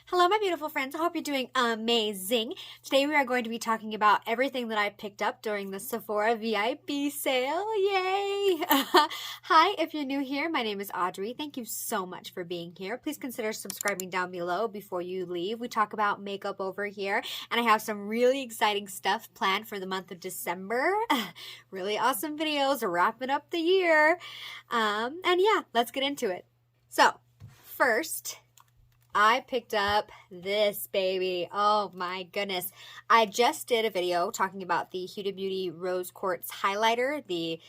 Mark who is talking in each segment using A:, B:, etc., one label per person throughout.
A: Hello, my beautiful friends. I hope you're doing amazing. Today we are going to be talking about everything that I picked up during the Sephora VIP sale. Yay! Hi, if you're new here, my name is Audrey. Thank you so much for being here. Please consider subscribing down below before you leave. We talk about makeup over here, and I have some really exciting stuff planned for the month of December. Really awesome videos wrapping up the year. And yeah, let's get into it. So, first, I picked up this baby. Oh my goodness. I just did a video talking about the Huda Beauty Rose Quartz Highlighter, the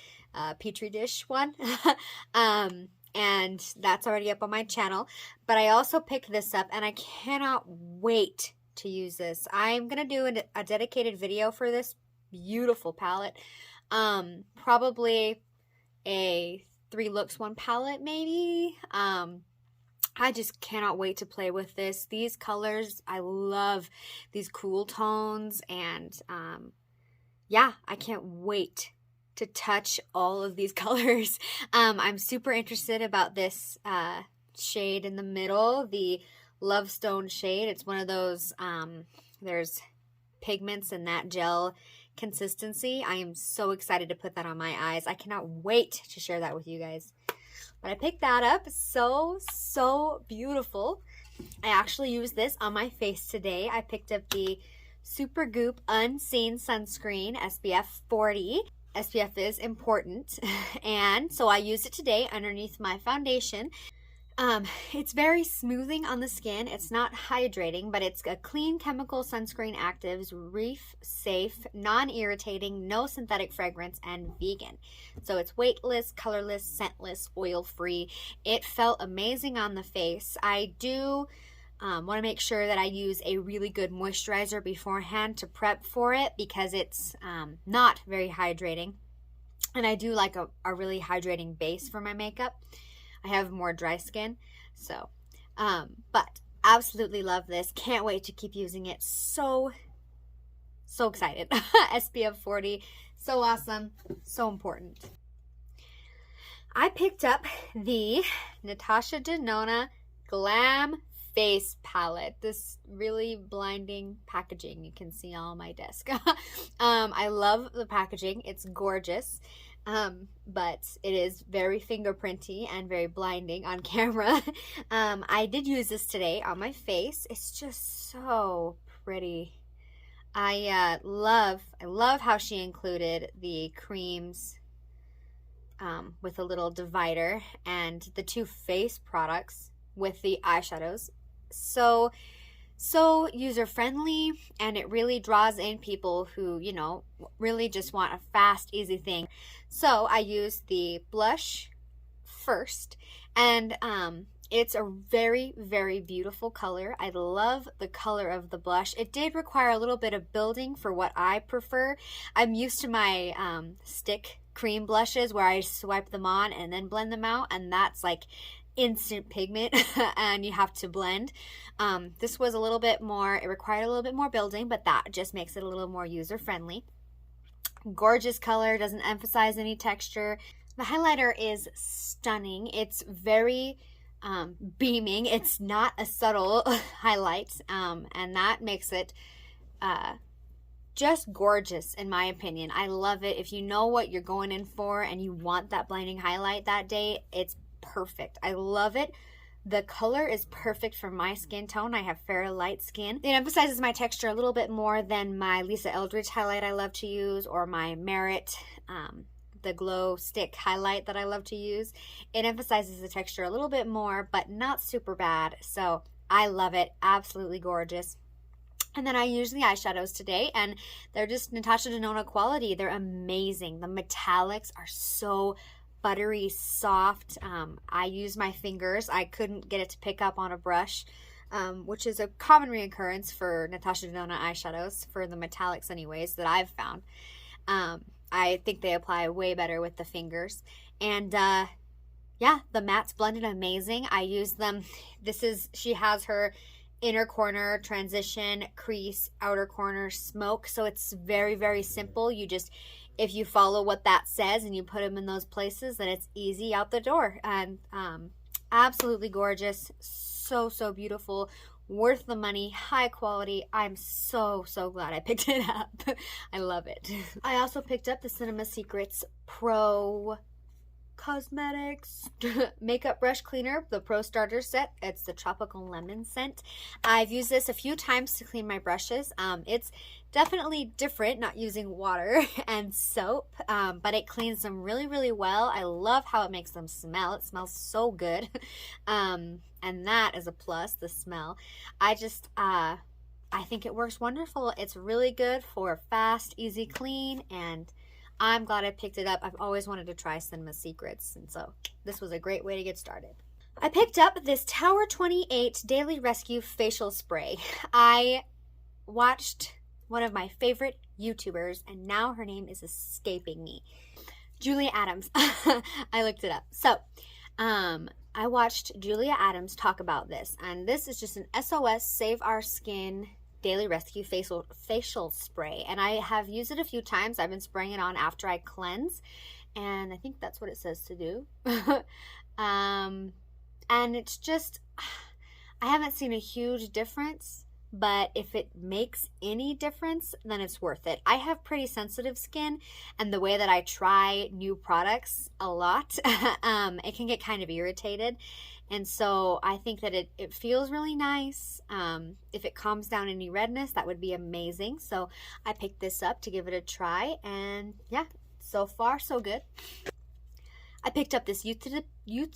A: Petri dish one. And that's already up on my channel. But I also picked this up and I cannot wait to use this. I'm going to do a dedicated video for this beautiful palette. Probably a 3 looks 1 palette maybe. I just cannot wait to play with this. These colors, I love these cool tones, and yeah, I can't wait to touch all of these colors. I'm super interested about this shade in the middle, the Love Stone shade. It's one of those, there's pigments in that gel consistency. I am so excited to put that on my eyes. I cannot wait to share that with you guys. But I picked that up. So beautiful. I actually used this on my face today. I picked up the Super Goop Unseen Sunscreen SPF 40. SPF is important. And so I used it today underneath my foundation. It's very smoothing on the skin. It's not hydrating, but it's a clean chemical sunscreen actives, reef safe, non-irritating, no synthetic fragrance, and vegan. So it's weightless, colorless, scentless, oil-free. It felt amazing on the face. I do want to make sure that I use a really good moisturizer beforehand to prep for it because it's not very hydrating. And I do like a really hydrating base for my makeup. I have more dry skin, so, but absolutely love this. Can't wait to keep using it. So excited. SPF 40, so awesome, so important. I picked up the Natasha Denona Glam Face Palette. This really blinding packaging you can see on my desk. I love the packaging. It's gorgeous. But it is very fingerprinty and very blinding on camera. I did use this today on my face. It's just so pretty. I love how she included the creams with a little divider and the 2 face products with the eyeshadows. So user-friendly, and it really draws in people who, you know, really just want a fast, easy thing. So I used the blush first, and it's a very beautiful color. I love the color of the blush. It did require a little bit of building for what I prefer. I'm used to my stick cream blushes where I swipe them on and then blend them out, and that's like instant pigment and you have to blend. This was a little bit more, it required a little bit more building, but that just makes it a little more user-friendly. Gorgeous color, doesn't emphasize any texture. The highlighter is stunning. It's very beaming. It's not a subtle highlight, and that makes it just gorgeous in my opinion. I love it. If you know what you're going in for and you want that blinding highlight that day, it's perfect. I love it. The color is perfect for my skin tone. I have fair light skin. It emphasizes my texture a little bit more than my Lisa Eldridge highlight I love to use, or my Merit, the glow stick highlight that I love to use. It emphasizes the texture a little bit more, but not super bad. So I love it. Absolutely gorgeous. And then I used the eyeshadows today, and they're just Natasha Denona quality. They're amazing. The metallics are so buttery soft. I use my fingers. I couldn't get it to pick up on a brush, which is a common reoccurrence for Natasha Denona eyeshadows, for the metallics anyways, that I've found. I think they apply way better with the fingers. And yeah, the mattes blended amazing. I use them. She has her inner corner transition, crease, outer corner smoke, so it's very simple. You just, if you follow what that says and you put them in those places, then it's easy out the door. And absolutely gorgeous. So beautiful. worth the money, high quality. I'm so glad I picked it up. I love it. I also picked up the Cinema Secrets Pro Cosmetics makeup brush cleaner, the Pro Starter set. It's the tropical lemon scent. I've used this a few times to clean my brushes. It's definitely different, not using water and soap, but it cleans them really well. I love how it makes them smell. It smells so good. And that is a plus, the smell. I think it works wonderful. It's really good for fast, easy clean, and I'm glad I picked it up. I've always wanted to try Cinema Secrets, and so this was a great way to get started. I picked up this Tower 28 Daily Rescue Facial Spray. I watched one of my favorite YouTubers, and now her name is escaping me. Julia Adams. I looked it up. So, I watched Julia Adams talk about this, and this is just an SOS Save Our Skin Daily Rescue facial spray, and I have used it a few times. I've been spraying it on after I cleanse, and I think that's what it says to do. And it's just, I haven't seen a huge difference, but if it makes any difference, then it's worth it. I have pretty sensitive skin, and the way that I try new products a lot, it can get kind of irritated. And so I think that it feels really nice. If it calms down any redness, that would be amazing. So I picked this up to give it a try, and yeah, so far so good. I picked up this Youth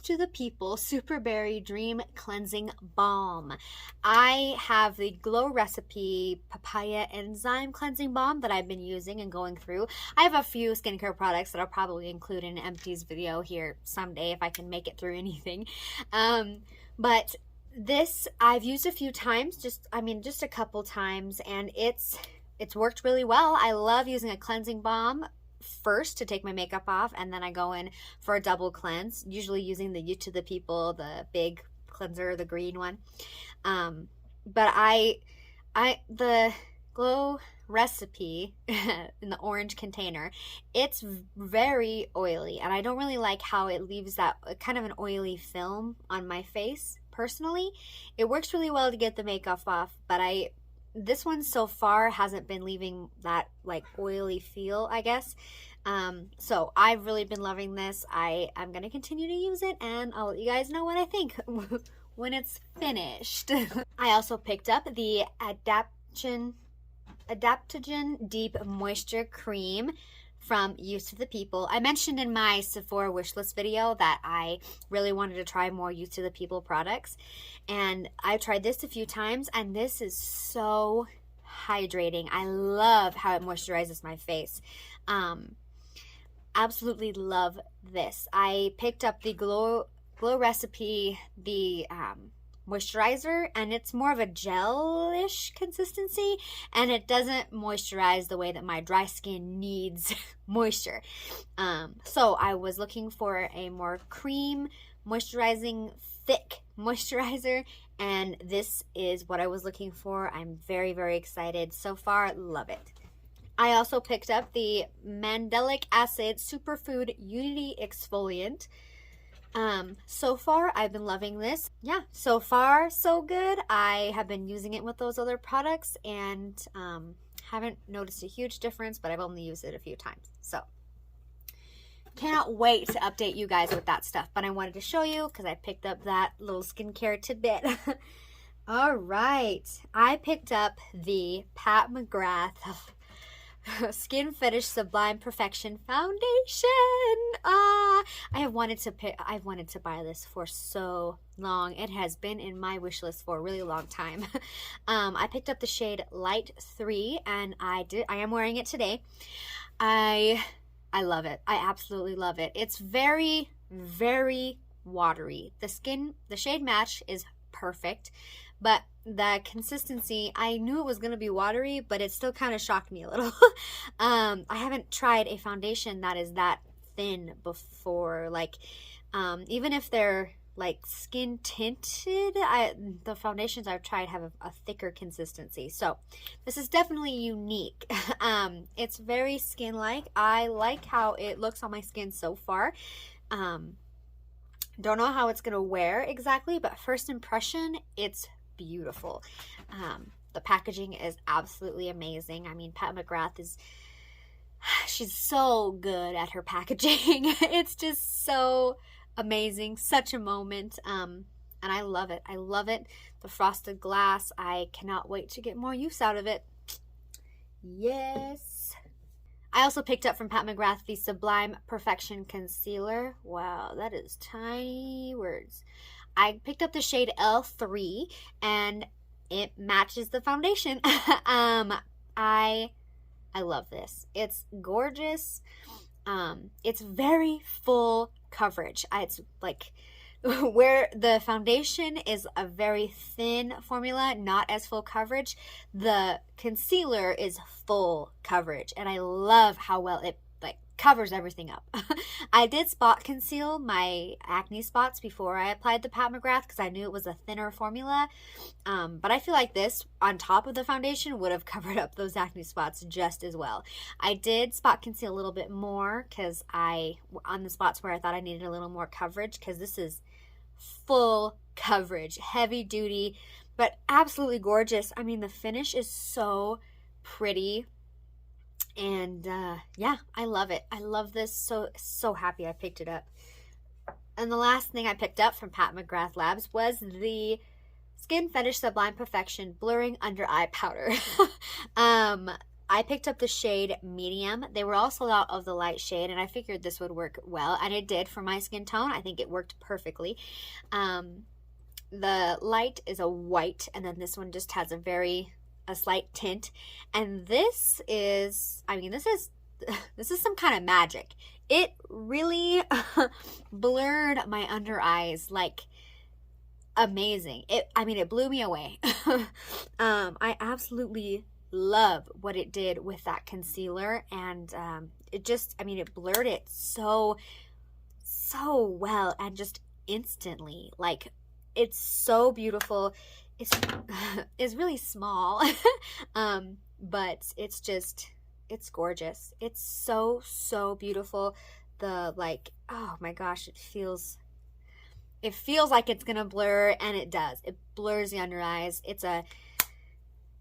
A: to the People Super Berry Dream Cleansing Balm. I have the Glow Recipe Papaya Enzyme Cleansing Balm that I've been using and going through. I have a few skincare products that I'll probably include in Empty's video here someday if I can make it through anything. But this I've used a few times, just a couple times, and it's worked really well. I love using a cleansing balm first to take my makeup off, and then I go in for a double cleanse, usually using the Youth to the People, the big cleanser, the green one. But the Glow Recipe in the orange container, it's very oily, and I don't really like how it leaves that kind of an oily film on my face. Personally, it works really well to get the makeup off, but this one so far hasn't been leaving that like oily feel, I guess. So I've really been loving this. I'm going to continue to use it, and I'll let you guys know what I think when it's finished. I also picked up the Adaptogen Deep Moisture Cream from Youth to the People. I mentioned in my Sephora wishlist video that I really wanted to try more Youth to the People products, and I've tried this a few times, and this is so hydrating. I love how it moisturizes my face. Absolutely love this. I picked up the Glow Recipe, the moisturizer, and it's more of a gel-ish consistency, and it doesn't moisturize the way that my dry skin needs moisture. So I was looking for a more cream moisturizing thick moisturizer, and this is what I was looking for. I'm very excited so far. Love it. I also picked up the Mandelic Acid Superfood Unity Exfoliant. So far I've been loving this. Yeah, so far so good. I have been using it with those other products, and haven't noticed a huge difference, but I've only used it a few times. So cannot wait to update you guys with that stuff, but I wanted to show you because I picked up that little skincare tidbit. All right, I picked up the Pat McGrath Skin Fetish Sublime Perfection Foundation. I've wanted to buy this for so long. It has been in my wish list for a really long time. I picked up the shade Light 3, and I am wearing it today. I love it. I absolutely love it. It's very watery. The shade match is perfect, but the consistency, I knew it was going to be watery, but it still kind of shocked me a little. I haven't tried a foundation that is that thin before. Like, even if they're like skin tinted, the foundations I've tried have a thicker consistency. So this is definitely unique. It's very skin-like. I like how it looks on my skin so far. Don't know how it's going to wear exactly, but first impression, it's beautiful. The packaging is absolutely amazing. I mean, Pat McGrath she's so good at her packaging. It's just so amazing, such a moment. And I love it. I love it. The frosted glass, I cannot wait to get more use out of it. Yes. I also picked up from Pat McGrath the Sublime Perfection Concealer. Wow, that is tiny words. I picked up the shade L3 and it matches the foundation. I love this. It's gorgeous. It's very full coverage. It's like where the foundation is a very thin formula, not as full coverage, the concealer is full coverage, and I love how well it like covers everything up. I did spot conceal my acne spots before I applied the Pat McGrath because I knew it was a thinner formula, but I feel like this on top of the foundation would have covered up those acne spots just as well. I did spot conceal a little bit more because on the spots where I thought I needed a little more coverage, because this is full coverage, heavy duty, but absolutely gorgeous. I mean, the finish is so pretty, and yeah, I love it. I love this. So happy I picked it up. And the last thing I picked up from Pat McGrath Labs was the Skin Fetish Sublime Perfection Blurring Under Eye Powder. I picked up the shade medium. They were all sold out of the light shade, and I figured this would work well, and it did for my skin tone. I think it worked perfectly. The light is a white, and then this one just has a slight tint. And this is, I mean, this is some kind of magic. It really blurred my under eyes like amazing. It blew me away. I absolutely love what it did with that concealer, and it blurred it so well and just instantly. Like, it's so beautiful. It's really small, but it's gorgeous. It's so beautiful. Oh my gosh, it feels like it's gonna blur, and it does. It blurs the under eyes. It's a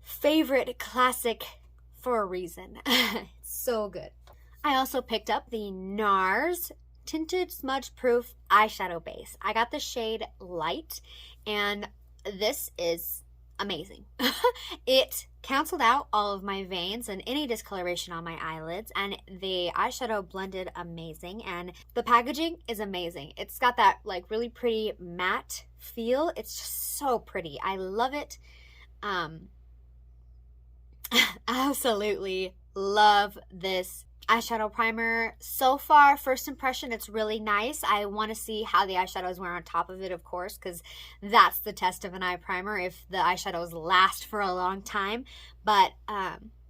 A: favorite classic for a reason. It's so good. I also picked up the Nars Tinted Smudge Proof Eyeshadow Base. I got the shade Light, and this is amazing. It canceled out all of my veins and any discoloration on my eyelids, and the eyeshadow blended amazing, and the packaging is amazing. It's got that like really pretty matte feel. It's just so pretty. I love it. Absolutely love this eyeshadow primer. So far, first impression, it's really nice. I want to see how the eyeshadows wear on top of it, of course, because that's the test of an eye primer, if the eyeshadows last for a long time. But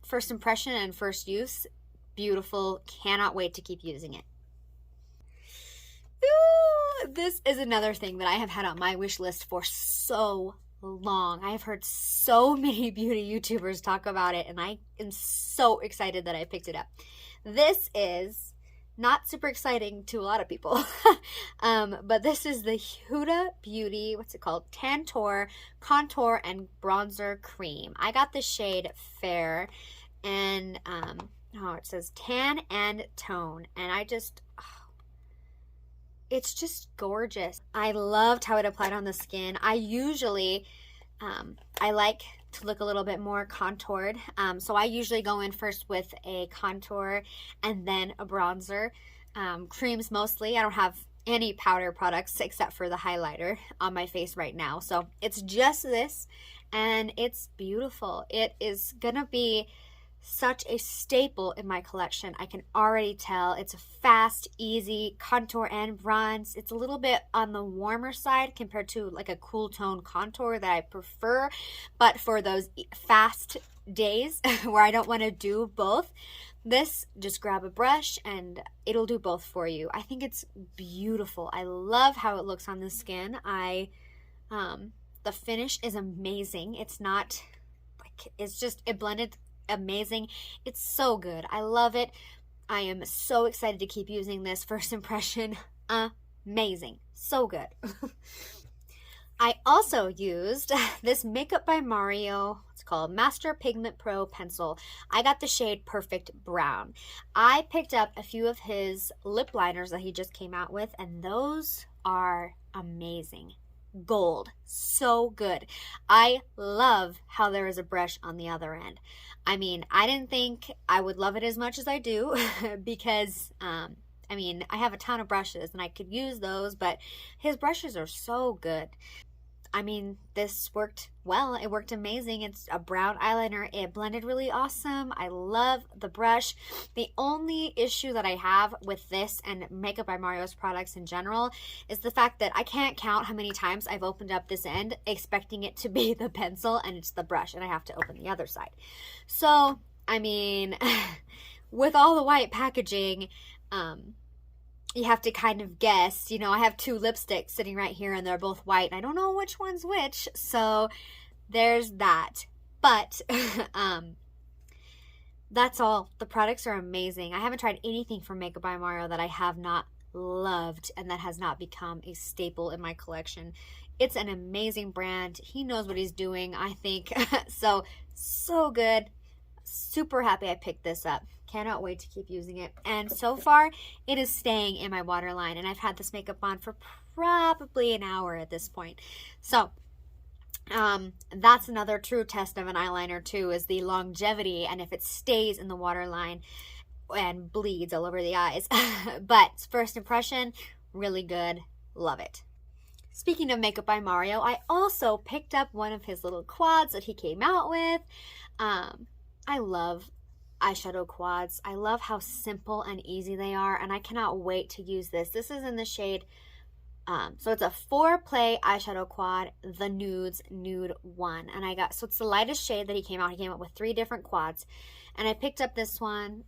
A: first impression and first use, beautiful. Cannot wait to keep using it. Ooh, this is another thing that I have had on my wish list for so long. I have heard so many beauty YouTubers talk about it, and I am so excited that I picked it up. This is not super exciting to a lot of people, but this is the Huda Beauty, what's it called? Tantour Contour and Bronzer Cream. I got the shade Fair, and it says Tan and Tone, and it's just gorgeous. I loved how it applied on the skin. I usually, I like to look a little bit more contoured. So I usually go in first with a contour and then a bronzer. Creams mostly. I don't have any powder products except for the highlighter on my face right now. So it's just this, and it's beautiful. It is gonna be such a staple in my collection. I can already tell. It's a fast, easy contour and bronze. It's a little bit on the warmer side compared to like a cool tone contour that I prefer, but for those fast days where I don't want to do both, this, just grab a brush and it'll do both for you. I think it's beautiful. I love how it looks on the skin. The finish is amazing. It's not like, it blended amazing. It's so good. I love it. I am so excited to keep using this. First impression, amazing. So good. I also used this Makeup by Mario, it's called Master Pigment Pro Pencil. I got the shade Perfect Brown. I picked up a few of his lip liners that he just came out with, and those are amazing. Gold. So good. I love how there is a brush on the other end. I mean, I didn't think I would love it as much as I do because, I mean, I have a ton of brushes and I could use those, but his brushes are so good. I mean, this worked well. It worked amazing. It's a brown eyeliner. It blended really awesome. I love the brush. The only issue that I have with this and Makeup by Mario's products in general is the fact that I can't count how many times I've opened up this end expecting it to be the pencil and it's the brush, and I have to open the other side. So, I mean, with all the white packaging, you have to kind of guess. You know, I have two lipsticks sitting right here and they're both white. I don't know which one's which, so there's that. But that's all. The products are amazing. I haven't tried anything from Makeup by Mario that I have not loved and that has not become a staple in my collection. It's an amazing brand. He knows what he's doing, I think. So good. Super happy I picked this up. Cannot wait to keep using it. And so far, it is staying in my waterline. And I've had this makeup on for probably an hour at this point. So, that's another true test of an eyeliner too, is the longevity and if it stays in the waterline and bleeds all over the eyes. But first impression, really good. Love it. Speaking of Makeup by Mario, I also picked up one of his little quads that he came out with. I love eyeshadow quads. I love how simple and easy they are, and I cannot wait to use this. This is in the shade, so it's a 4-play eyeshadow quad, the Nudes Nude 1, and I got, so it's the lightest shade that he came out. He came out with 3 different quads, and I picked up this one,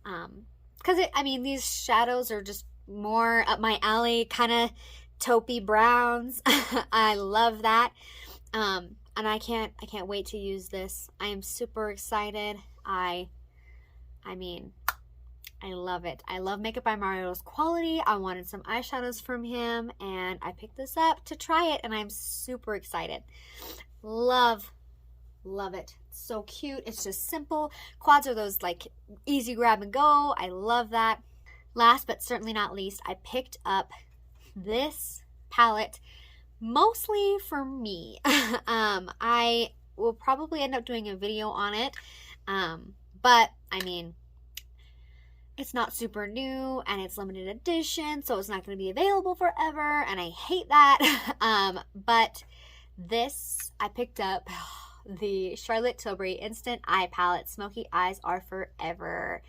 A: because I mean, these shadows are just more up my alley, kind of taupey browns. I love that, and I can't wait to use this. I am super excited. I mean, I love it. I love Makeup by Mario's quality. I wanted some eyeshadows from him, and I picked this up to try it, and I'm super excited. Love it. So cute. It's just simple. Quads are those, like, easy grab and go. I love that. Last but certainly not least, I picked up this palette mostly for me. I will probably end up doing a video on it. But I mean, it's not super new and it's limited edition, so it's not going to be available forever, and I hate that. But this, I picked up the Charlotte Tilbury Instant Eye Palette, Smoky Eyes Are Forever.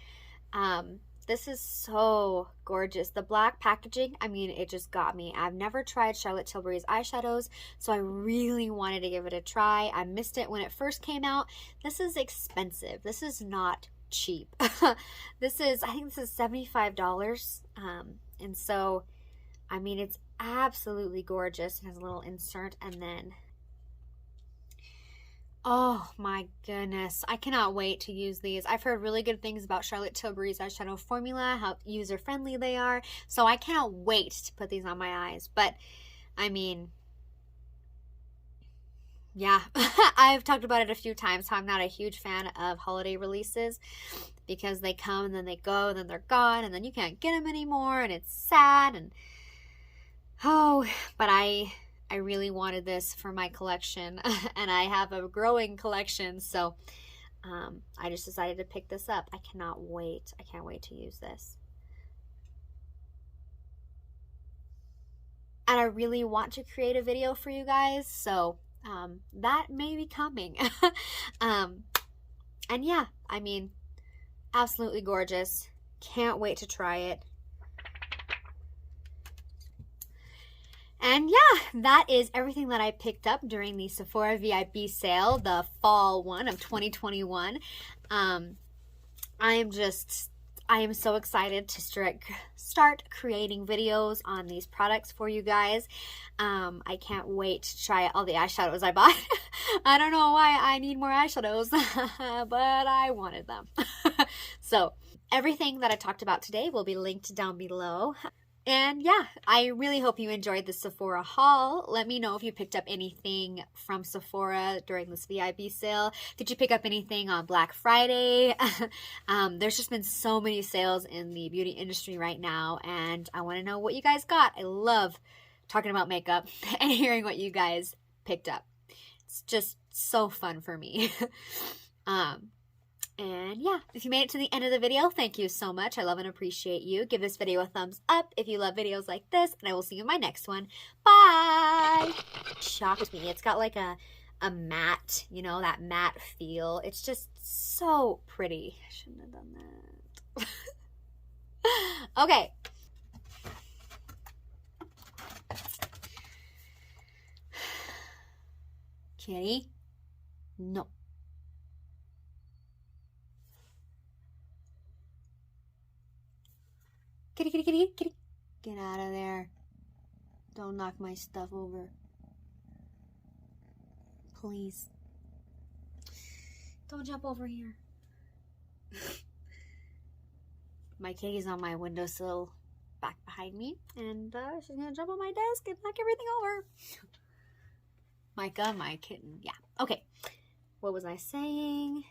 A: This is so gorgeous. The black packaging, I mean, it just got me. I've never tried Charlotte Tilbury's eyeshadows, so I really wanted to give it a try. I missed it when it first came out. This is expensive. This is not cheap. This is, I think this is $75. And so, I mean, it's absolutely gorgeous. It has a little insert, and then, oh my goodness, I cannot wait to use these. I've heard really good things about Charlotte Tilbury's eyeshadow formula, how user-friendly they are, so I cannot wait to put these on my eyes. But, I mean, yeah, I've talked about it a few times, how I'm not a huge fan of holiday releases because they come and then they go and then they're gone and then you can't get them anymore and it's sad. And oh, but I really wanted this for my collection and I have a growing collection, so I just decided to pick this up. I cannot wait. I can't wait to use this. And I really want to create a video for you guys, so that may be coming. And yeah, I mean, absolutely gorgeous. Can't wait to try it. And yeah, that is everything that I picked up during the Sephora VIP sale, the fall one of 2021. I am so excited to start creating videos on these products for you guys. I can't wait to try all the eyeshadows I bought. I don't know why I need more eyeshadows, but I wanted them. So everything that I talked about today will be linked down below. And yeah, I really hope you enjoyed the Sephora haul. Let me know if you picked up anything from Sephora during this VIB sale. Did you pick up anything on Black Friday? There's just been so many sales in the beauty industry right now, and I want to know what you guys got. I love talking about makeup and hearing what you guys picked up. It's just so fun for me. And yeah, if you made it to the end of the video, thank you so much. I love and appreciate you. Give this video a thumbs up if you love videos like this, and I will see you in my next one. Bye! Shocked me. It's got like a matte, you know, that matte feel. It's just so pretty. I shouldn't have done that. Okay. Kitty? No. Kitty, kitty, kitty, kitty. Get out of there. Don't knock my stuff over. Please. Don't jump over here. My kitty's on my windowsill back behind me, and she's gonna jump on my desk and knock everything over. Micah, my kitten. Yeah. Okay. What was I saying?